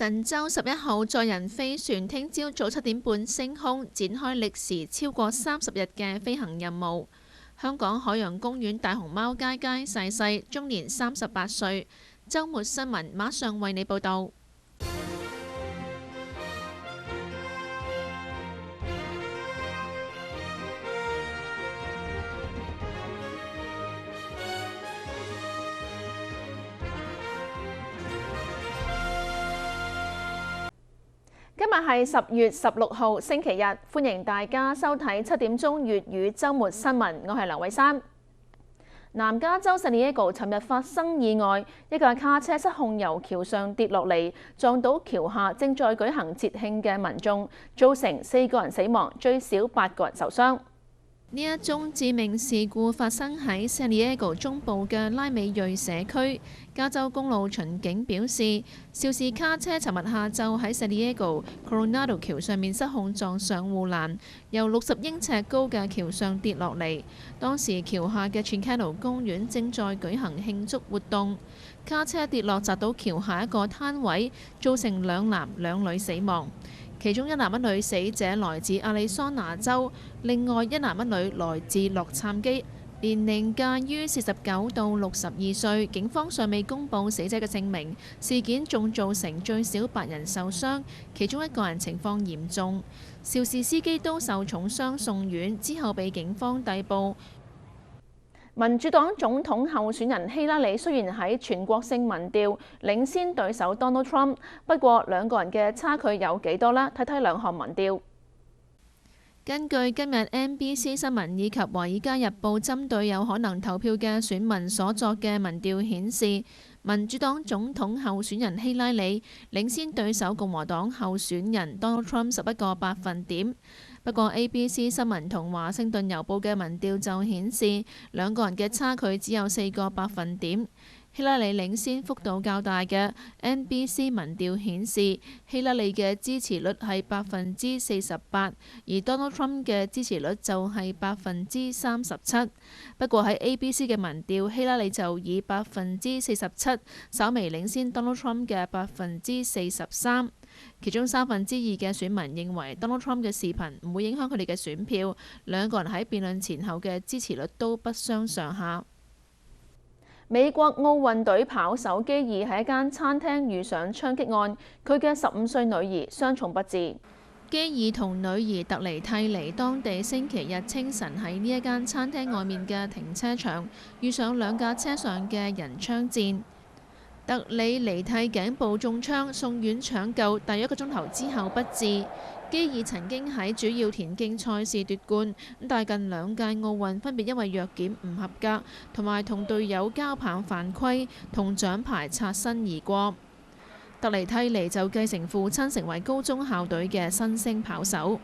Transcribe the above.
神舟11號載人飛船聽朝早7點半升空，展開歷時超過30日嘅飛行任務。香港海洋公園大熊貓佳佳逝世，終年38歲。週末新聞馬上為你報導。今日係10月16號星期日，歡迎大家收睇7點鐘粵語週末新聞。我係梁偉珊。南加州聖地亞哥尋日發生意外，一架卡車失控由橋上跌落嚟，撞到橋下正在舉行節慶嘅民眾，造成4個人死亡，最少8個人受傷。呢一宗致命事故發生喺聖地亞哥中部嘅拉美裔社區。加州公路巡警表示，肇事卡車尋日下晝喺聖地亞哥 Coronado 橋上面失控撞上護欄，由60英尺高嘅橋上跌落嚟。當時橋下嘅 Chicano 公園正在舉行慶祝活動，卡車跌落砸到橋下一個攤位，造成2男2女死亡。其中1男1女死者來自亞利桑那州，另外1男1女來自洛杉磯，年齡介於49到62歲。警方尚未公布死者嘅姓名。事件仲造成最少8人受傷，其中1個人情況嚴重。肇事司機都受重傷送院，之後被警方逮捕。民主黨總統候選人希拉里雖然喺全國性民調領先對手 Donald Trump， 不過2個人嘅差距有幾多呢？睇睇2項民調。根據今日 NBC 新聞以及《華爾街日報》針對有可能投票嘅選民所作嘅民調顯示，民主黨總統候選人希拉里領先對手共和黨候選人 Donald Trump 11個百分點。不過 ABC 新聞同華盛頓郵報嘅民調就顯示2個人嘅差距只有4個百分點。希拉里領先幅度較大嘅 NBC 民調顯示，希拉里嘅支持率係48%，而 Donald Trump 嘅支持率就係37%。不過喺 ABC 嘅民調，希拉里就以47%稍微領先 Donald Trump 嘅43%。其中2/3嘅選民認為 Donald Trump 嘅視頻唔會影響佢哋嘅選票。2個人喺辯論前後嘅支持率都不相上下。美國奧運隊跑手基爾喺一間餐廳遇上槍擊案，佢嘅15歲女兒傷重不治。基爾同女兒特尼蒂尼當地星期日清晨喺呢一間餐廳外面嘅停車場遇上2架車上嘅人槍戰。特里尼蒂頸部中槍，送院搶救，大約1個鐘頭之後不治。基爾曾經喺主要田徑賽事奪冠，但近2屆奧運分別因為藥檢唔合格同埋同隊友交棒犯規，同獎牌擦身而過。特尼蒂尼就繼承父親成為高中校隊嘅新星跑手。